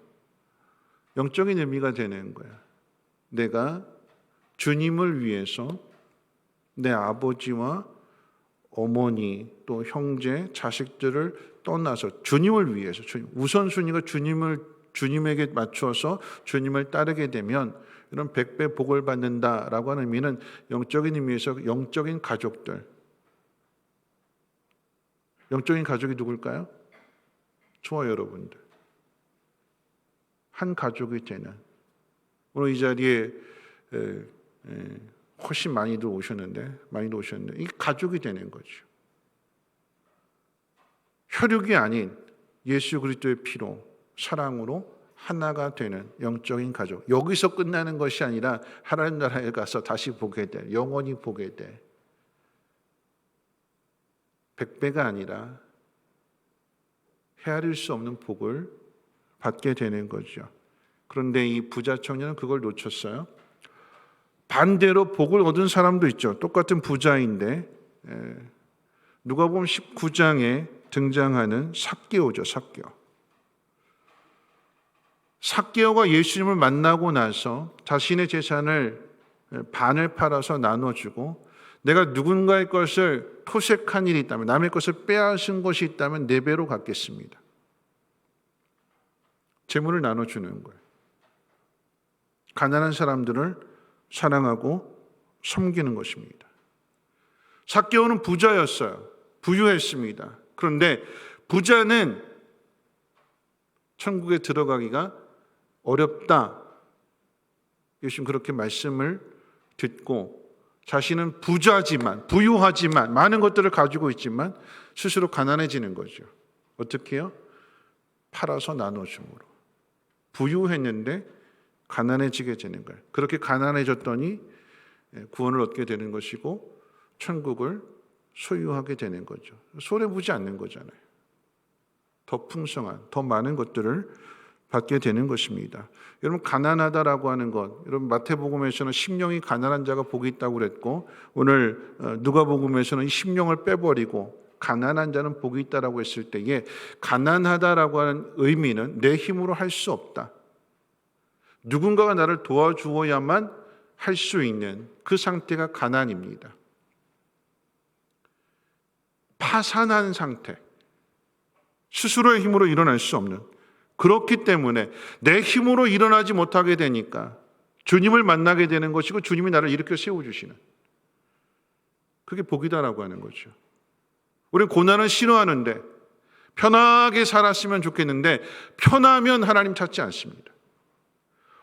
영적인 의미가 되는 거예요. 내가 주님을 위해서 내 아버지와 어머니 또 형제, 자식들을 떠나서 주님을 위해서, 우선순위가 주님에게 맞춰서 주님을 따르게 되면 이런 100배 복을 받는다라고 하는 의미는 영적인 의미에서 영적인 가족들. 영적인 가족이 누굴까요? 저와 여러분들. 한 가족이 되는. 오늘 이 자리에 훨씬 많이들 오셨는데 이 가족이 되는 거죠. 혈육이 아닌 예수 그리스도의 피로, 사랑으로 하나가 되는 영적인 가족. 여기서 끝나는 것이 아니라 하나님 나라에 가서 다시 보게 돼, 영원히 보게 돼. 100배가 아니라 헤아릴 수 없는 복을 받게 되는 거죠. 그런데 이 부자 청년은 그걸 놓쳤어요. 반대로 복을 얻은 사람도 있죠. 똑같은 부자인데 누가복음 19장에 등장하는 삭개오죠. 삭개오가 예수님을 만나고 나서 자신의 재산을 반을 팔아서 나눠주고, 내가 누군가의 것을 토색한 일이 있다면, 남의 것을 빼앗은 것이 있다면 4배로 갚겠습니다. 재물을 나눠주는 거예요. 가난한 사람들을 사랑하고 섬기는 것입니다. 삭개오는 부자였어요. 부유했습니다. 그런데 부자는 천국에 들어가기가 어렵다. 예수님 그렇게 말씀을 듣고 자신은 부자지만 부유하지만 많은 것들을 가지고 있지만 스스로 가난해지는 거죠. 어떻게 해요? 팔아서 나눠줌으로. 부유했는데 가난해지게 되는 거예요. 그렇게 가난해졌더니 구원을 얻게 되는 것이고 천국을 소유하게 되는 거죠. 손해보지 않는 거잖아요. 더 풍성한, 더 많은 것들을 받게 되는 것입니다. 여러분 가난하다라고 하는 것, 여러분 마태복음에서는 심령이 가난한 자가 복이 있다고 그랬고 오늘 누가복음에서는 이 심령을 빼버리고 가난한 자는 복이 있다라고 했을 때에 가난하다라고 하는 의미는 내 힘으로 할 수 없다. 누군가가 나를 도와주어야만 할 수 있는 그 상태가 가난입니다. 파산한 상태, 스스로의 힘으로 일어날 수 없는, 그렇기 때문에 내 힘으로 일어나지 못하게 되니까 주님을 만나게 되는 것이고 주님이 나를 일으켜 세워주시는, 그게 복이다라고 하는 거죠. 우리는 고난을 싫어하는데 편하게 살았으면 좋겠는데 편하면 하나님 찾지 않습니다.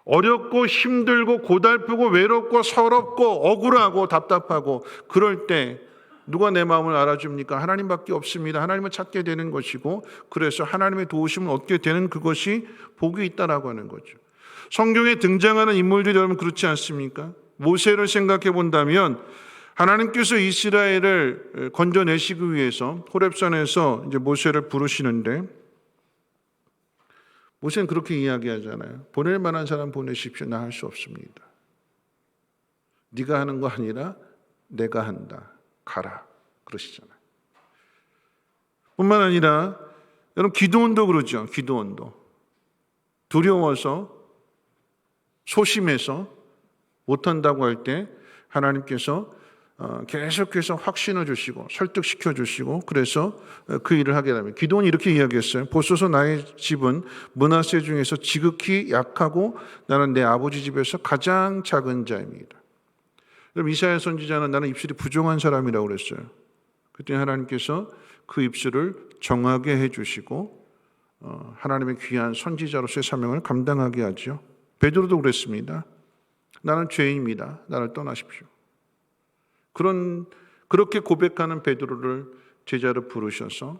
어렵고 힘들고 고달프고 외롭고 서럽고 억울하고 답답하고 그럴 때 누가 내 마음을 알아줍니까? 하나님밖에 없습니다. 하나님을 찾게 되는 것이고 그래서 하나님의 도우심을 얻게 되는 그것이 복이 있다라고 하는 거죠. 성경에 등장하는 인물들이 여러분 그렇지 않습니까? 모세를 생각해 본다면 하나님께서 이스라엘을 건져내시기 위해서 호렙산에서 이제 모세를 부르시는데 모세는 그렇게 이야기하잖아요. 보낼 만한 사람 보내십시오. 나 할 수 없습니다. 네가 하는 거 아니라 내가 한다. 가라. 그러시잖아요. 뿐만 아니라 여러분 기드온도 그러죠. 기드온도 두려워서 소심해서 못한다고 할 때 하나님께서 계속해서 확신을 주시고 설득시켜 주시고 그래서 그 일을 하게 되면 기드온이 이렇게 이야기했어요. 보소서 나의 집은 므낫세 중에서 지극히 약하고 나는 내 아버지 집에서 가장 작은 자입니다. 그럼 이사야 선지자는 나는 입술이 부정한 사람이라고 그랬어요. 그때 하나님께서 그 입술을 정하게 해주시고 하나님의 귀한 선지자로서의 사명을 감당하게 하죠. 베드로도 그랬습니다. 나는 죄인입니다. 나를 떠나십시오. 그렇게 고백하는 베드로를 제자로 부르셔서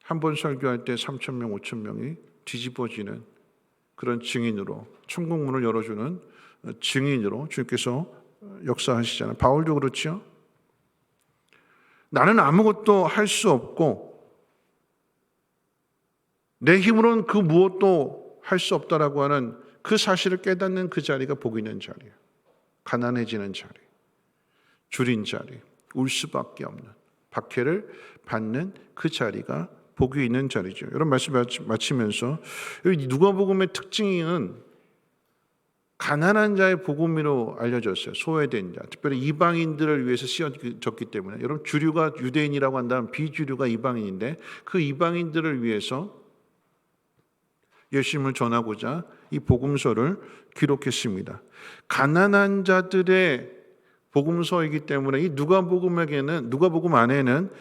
한 번 설교할 때 3,000명, 5,000명이 뒤집어지는 그런 증인으로 천국문을 열어주는 증인으로 주님께서 역사하시잖아요. 바울도 그렇죠. 나는 아무것도 할 수 없고 내 힘으로는 그 무엇도 할 수 없다라고 하는 그 사실을 깨닫는 그 자리가 복 있는 자리예요. 가난해지는 자리, 줄인 자리, 울 수밖에 없는 박해를 받는 그 자리가 복이 있는 자리죠. 이런 말씀 마치면서 누가복음의 특징은 가난한 자의 복음으로 알려졌어요. 소외된 자, 특별히 이방인들을 위해서 쓰여졌기 때문에 여러분 주류가 유대인이라고 한다면 비주류가 이방인인데 그 이방인들을 위해서 예수님을 전하고자 이 복음서를 기록했습니다. 가난한 자들의 복음서이기 때문에 이 누가복음 안에는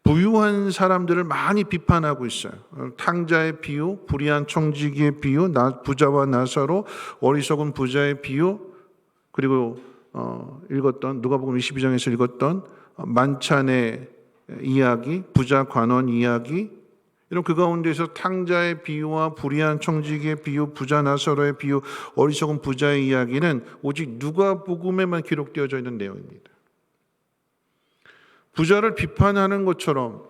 부유한 사람들을 많이 비판하고 있어요. 탕자의 비유, 불의한 청지기의 비유, 부자와 나사로, 어리석은 부자의 비유, 그리고 읽었던 누가복음 22장에서 읽었던 만찬의 이야기, 부자 관원 이야기, 이런 그 가운데서 탕자의 비유와 불의한 청지기의 비유, 부자 나사로의 비유, 어리석은 부자의 이야기는 오직 누가복음에만 기록되어져 있는 내용입니다. 부자를 비판하는 것처럼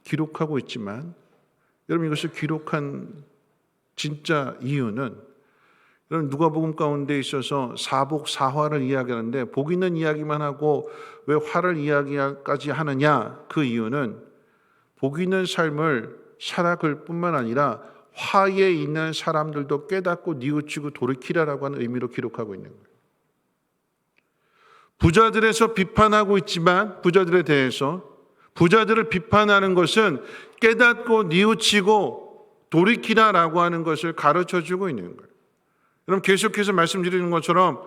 기록하고 있지만 여러분 이것을 기록한 진짜 이유는 여러분 누가복음 가운데 있어서 사복사화를 이야기하는데 복 있는 이야기만 하고 왜 화를 이야기까지 하느냐? 그 이유는 복 있는 삶을 살아갈 뿐만 아니라 화에 있는 사람들도 깨닫고 뉘우치고 돌이키라라고 하는 의미로 기록하고 있는 거예요. 부자들에서 비판하고 있지만 부자들에 대해서 부자들을 비판하는 것은 깨닫고 뉘우치고 돌이키라라고 하는 것을 가르쳐주고 있는 거예요. 여러분, 계속해서 말씀드리는 것처럼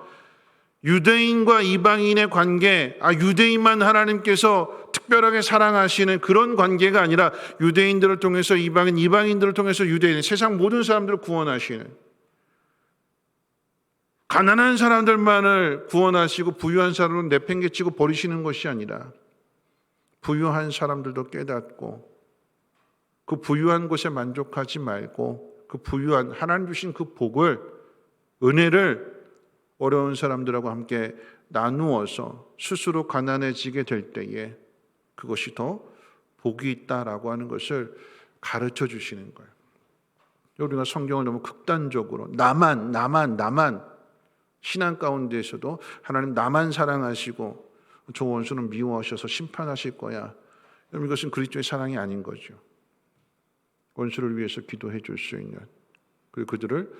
유대인과 이방인의 관계, 유대인만 하나님께서 특별하게 사랑하시는 그런 관계가 아니라 유대인들을 통해서 이방인, 이방인들을 통해서 유대인, 세상 모든 사람들을 구원하시는, 가난한 사람들만을 구원하시고 부유한 사람을 내팽개치고 버리시는 것이 아니라 부유한 사람들도 깨닫고 그 부유한 것에 만족하지 말고 그 부유한 하나님 주신 그 복을, 은혜를 어려운 사람들하고 함께 나누어서 스스로 가난해지게 될 때에 그것이 더 복이 있다라고 하는 것을 가르쳐 주시는 거예요. 우리가 성경을 너무 극단적으로 나만 신앙 가운데에서도 하나님 나만 사랑하시고 저 원수는 미워하셔서 심판하실 거야. 여러분, 이것은 그리스도의 사랑이 아닌 거죠. 원수를 위해서 기도해 줄 수 있는, 그리고 그들을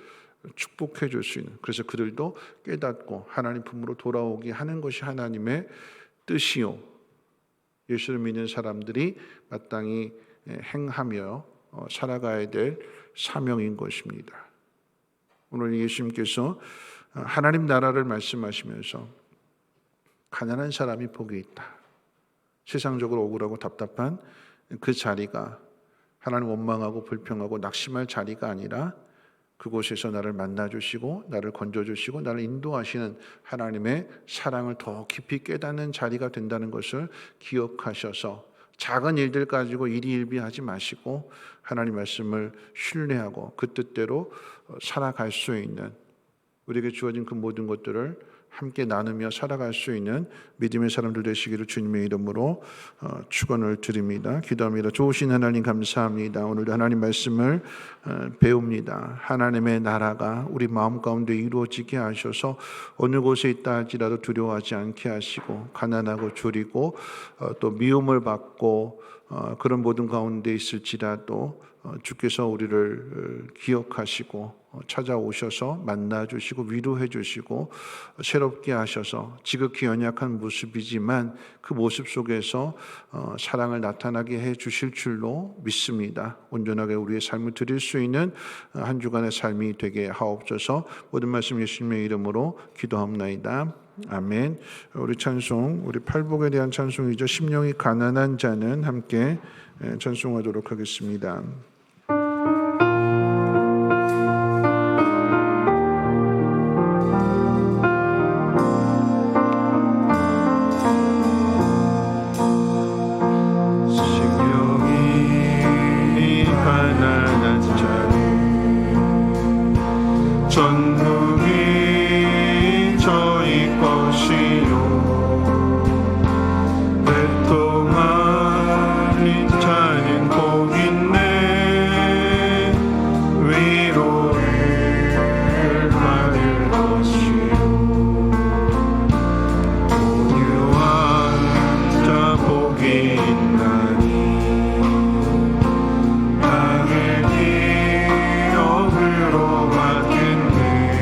축복해 줄 수 있는, 그래서 그들도 깨닫고 하나님 품으로 돌아오게 하는 것이 하나님의 뜻이요, 예수를 믿는 사람들이 마땅히 행하며 살아가야 될 사명인 것입니다. 오늘 예수님께서 하나님 나라를 말씀하시면서 가난한 사람이 복이 있다, 세상적으로 억울하고 답답한 그 자리가 하나님 원망하고 불평하고 낙심할 자리가 아니라 그곳에서 나를 만나주시고 나를 건져주시고 나를 인도하시는 하나님의 사랑을 더 깊이 깨닫는 자리가 된다는 것을 기억하셔서 작은 일들 가지고 일희일비하지 마시고 하나님 말씀을 신뢰하고 그 뜻대로 살아갈 수 있는, 우리에게 주어진 그 모든 것들을 함께 나누며 살아갈 수 있는 믿음의 사람들 되시기를 주님의 이름으로 축원을 드립니다. 기도합니다. 좋으신 하나님 감사합니다. 오늘도 하나님 말씀을 배웁니다. 하나님의 나라가 우리 마음 가운데 이루어지게 하셔서 어느 곳에 있다 할지라도 두려워하지 않게 하시고 가난하고 줄이고 또 미움을 받고 그런 모든 가운데 있을지라도 주께서 우리를 기억하시고 찾아오셔서 만나주시고 위로해 주시고 새롭게 하셔서 지극히 연약한 모습이지만 그 모습 속에서 사랑을 나타나게 해 주실 줄로 믿습니다. 온전하게 우리의 삶을 드릴 수 있는 한 주간의 삶이 되게 하옵소서. 모든 말씀 예수님의 이름으로 기도합나이다. 아멘. 우리 찬송, 우리 팔복에 대한 찬송이죠. 심령이 가난한 자는 함께 찬송하도록 하겠습니다. 전국이 저희 것이요 애통하는 자는 복 있네 위로를 받을 것이요 온유한 자 복이 있나니 땅을 기업으로 받겠네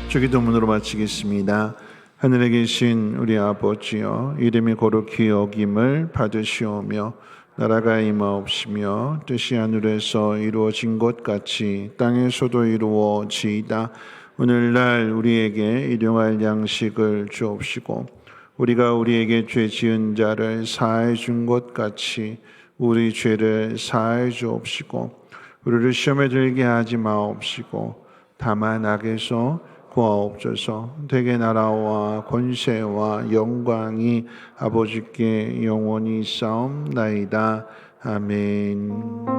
주기도문으로 마치겠습니다. 하늘에 계신 우리 아버지여, 이름이 거룩히 여김을 받으시오며 나라가 임하옵시며 뜻이 하늘에서 이루어진 것 같이 땅에서도 이루어지이다. 오늘날 우리에게 일용할 양식을 주옵시고 우리가 우리에게 죄 지은 자를 사하여 준 것 같이 우리 죄를 사하여 주옵시고 우리를 시험에 들게 하지 마옵시고 다만 악에서 구하옵소서. 대개 나라와 권세와 영광이 아버지께 영원히 있사옵나이다. 아멘.